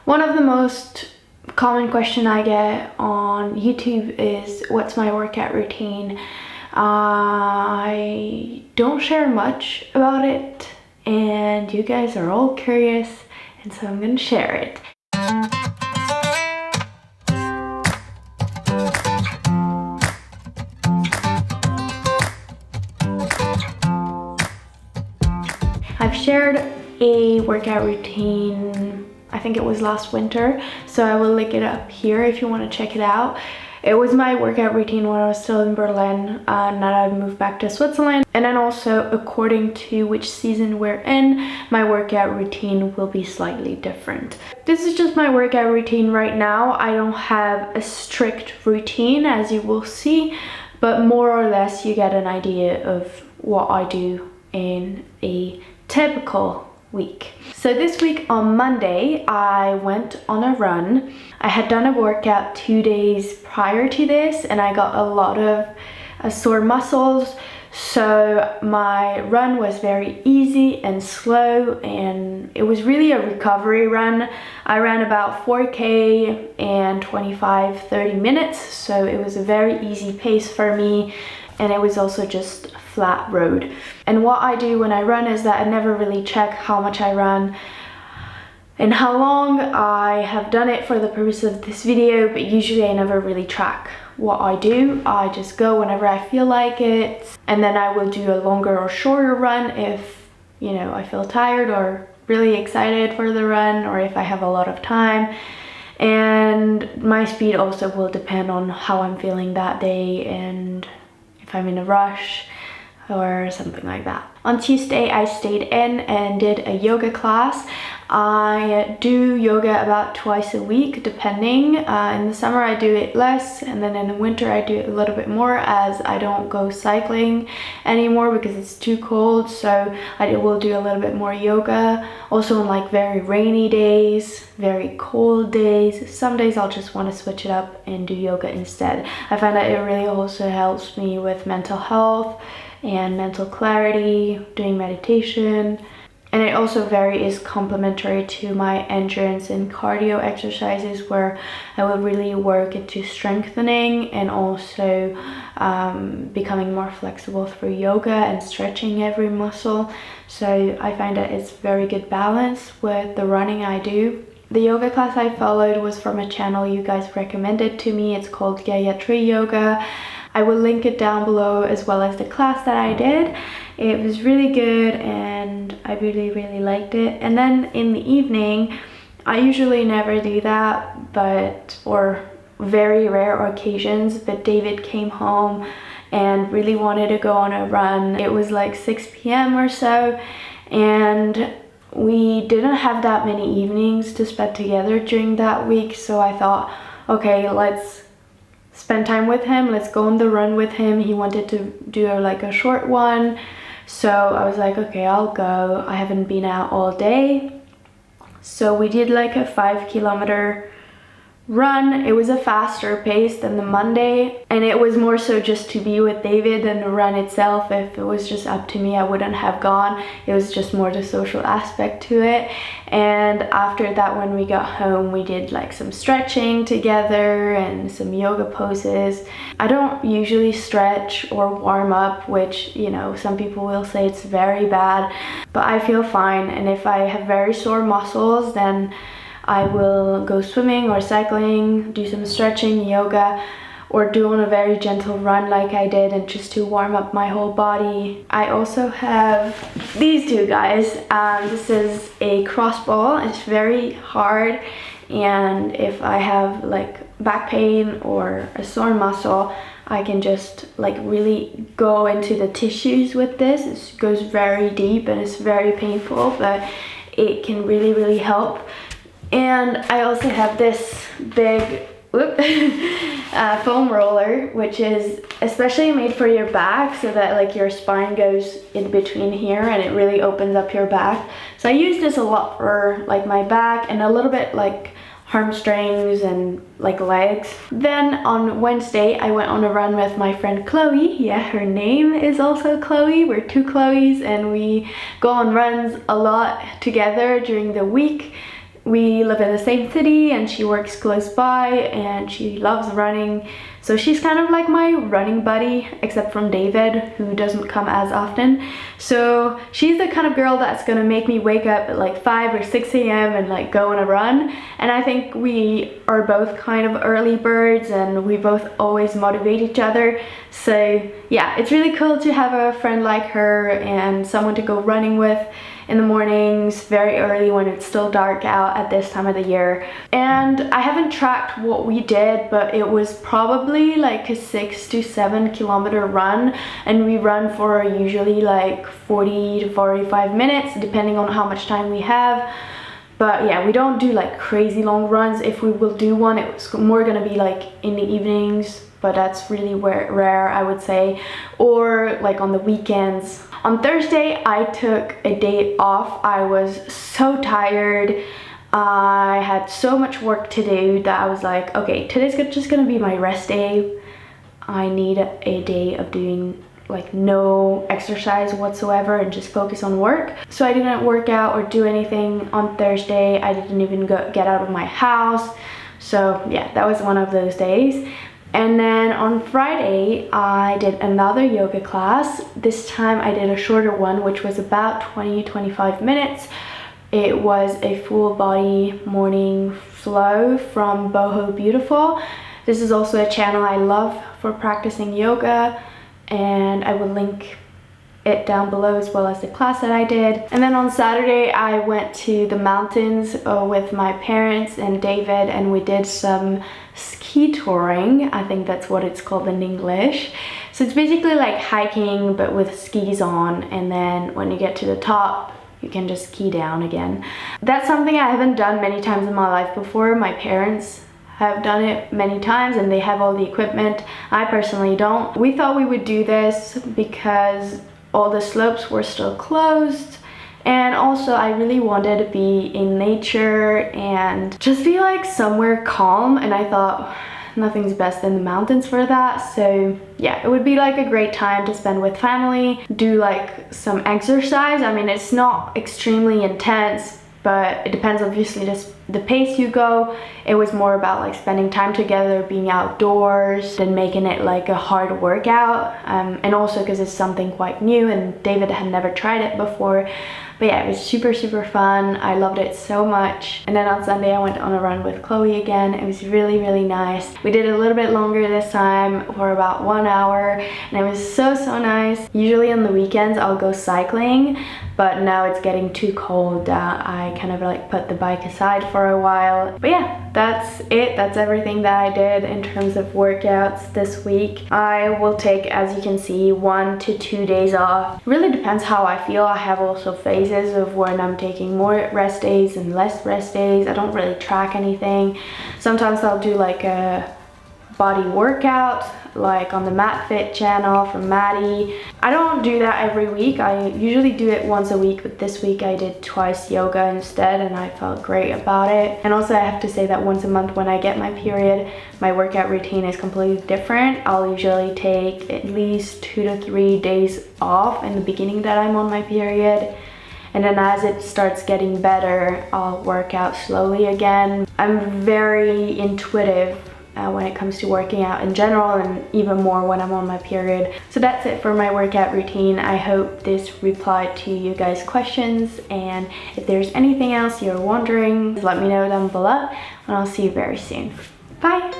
One of the most common question I get on YouTube is what's my workout routine. I don't share much about it and you guys are all curious, and so I'm gonna share it. I've shared a workout routine, I think it was last winter, so I will link it up here if you want to check it out. It was my workout routine when I was still in Berlin, now that I've moved back to Switzerland. And then also, according to which season we're in, my workout routine will be slightly different. This is just my workout routine right now. I don't have a strict routine, as you will see, but more or less you get an idea of what I do in a typical week. So this week on Monday, I went on a run. I had done a workout 2 days prior to this and I got a lot of sore muscles. So my run was very easy and slow, and it was really a recovery run. I ran about 4K in 25-30 minutes, so it was a very easy pace for me, and it was also just flat road. And what I do when I run is that I never really check how much I run and how long. I have done it for the purpose of this video, but usually I never really track what I do. I just go whenever I feel like it, and then I will do a longer or shorter run if, you know, I feel tired or really excited for the run, or if I have a lot of time. And my speed also will depend on how I'm feeling that day and if I'm in a rush or something like that. On Tuesday, I stayed in and did a yoga class. I do yoga about twice a week, depending. In the summer, I do it less, and then in the winter, I do it a little bit more, as I don't go cycling anymore because it's too cold. So I will do a little bit more yoga. Also on like very rainy days, very cold days. Some days I'll just want to switch it up and do yoga instead. I find that it really also helps me with mental health and mental clarity, doing meditation. And it also is complementary to my endurance and cardio exercises, where I will really work into strengthening and also becoming more flexible through yoga and stretching every muscle. So I find that it's very good balance with the running I do. The yoga class I followed was from a channel you guys recommended to me. It's called Gayatri Yoga. I will link it down below, as well as the class that I did. It was really good and I really liked it. And then in the evening, I usually never do that, or very rare occasions, but David came home and really wanted to go on a run. It was like 6 p.m. or so, and we didn't have that many evenings to spend together during that week. So I thought, okay, let's spend time with him, let's go on the run with him. He wanted to do like a short one, so I was like, okay, I'll go. I haven't been out all day, so we did like a 5-kilometer run. It was a faster pace than the Monday, and it was more so just to be with David than the run itself. If it was just up to me, I wouldn't have gone. It was just more the social aspect to it. And after that, when we got home, we did like some stretching together and some yoga poses. I don't usually stretch or warm up, which, you know, some people will say it's very bad, but I feel fine. And if I have very sore muscles, then I will go swimming or cycling, do some stretching, yoga, or do on a very gentle run like I did, and just to warm up my whole body. I also have these two guys. This is a crossball. It's very hard, and if I have like back pain or a sore muscle, I can just like really go into the tissues with this. It goes very deep and it's very painful, but it can really help. And I also have this big foam roller, which is especially made for your back, so that like your spine goes in between here and it really opens up your back. So I use this a lot for like my back and a little bit like hamstrings and like legs. Then on Wednesday, I went on a run with my friend Chloe. Yeah, her name is also Chloe. We're two Chloes and we go on runs a lot together during the week. we live in the same city and she works close by and she loves running. So she's kind of like my running buddy, except from David, who doesn't come as often. So she's the kind of girl that's gonna make me wake up at like 5 or 6 a.m. and like go on a run. And I think we are both kind of early birds and we both always motivate each other. So yeah, it's really cool to have a friend like her and someone to go running with in the mornings very early when it's still dark out at this time of the year. And I haven't tracked what we did, but it was probably like a 6 to 7 kilometer run, and we run for usually like 40 to 45 minutes depending on how much time we have. But yeah, we don't do like crazy long runs. If we will do one, it's more gonna be like in the evenings, but that's really rare, I would say, or like on the weekends. On Thursday, I took a day off. I was so tired. I had so much work to do that I was like, okay, today's just gonna be my rest day. I need a day of doing like no exercise whatsoever and just focus on work. So I didn't work out or do anything on Thursday. I didn't even get out of my house. So yeah, that was one of those days. And then on Friday, I did another yoga class. This time I did a shorter one, which was about 20-25 minutes. It was a full body morning flow from Boho Beautiful. This is also a channel I love for practicing yoga, and I will link it down below as well as the class that I did. And then on Saturday I went to the mountains with my parents and David, and we did some ski touring. I think that's what it's called in English. So it's basically like hiking but with skis on, and then when you get to the top you can just ski down again. That's something I haven't done many times in my life before. My parents have done it many times and they have all the equipment. I personally don't. We thought we would do this because all the slopes were still closed, and also I really wanted to be in nature and just be like somewhere calm, and I thought nothing's best than the mountains for that. So yeah, it would be like a great time to spend with family, do like some exercise. I mean, it's not extremely intense, but it depends obviously the pace you go. It was more about like spending time together, being outdoors, than making it like a hard workout. And also because it's something quite new and David had never tried it before. But yeah, it was super fun. I loved it so much. And then on Sunday I went on a run with Chloe again. It was really nice. We did it a little bit longer this time, for about 1 hour, and it was so nice. Usually on the weekends I'll go cycling, but now it's getting too cold that I kind of like put the bike aside for a while. But yeah, that's it. That's everything that I did in terms of workouts this week. I will take, as you can see, 1 to 2 days off. It really depends how I feel. I have also phases of when I'm taking more rest days and less rest days. I don't really track anything. Sometimes I'll do like a body workout, like on the MatFit channel from Maddie. I don't do that every week. I usually do it once a week, but this week I did twice yoga instead, and I felt great about it. And also I have to say that once a month when I get my period, my workout routine is completely different. I'll usually take at least 2 to 3 days off in the beginning that I'm on my period. And then as it starts getting better, I'll work out slowly again. I'm very intuitive when it comes to working out in general, and even more when I'm on my period. So that's it for my workout routine. I hope this replied to you guys' questions, and if there's anything else you're wondering, let me know down below, and I'll see you very soon. Bye!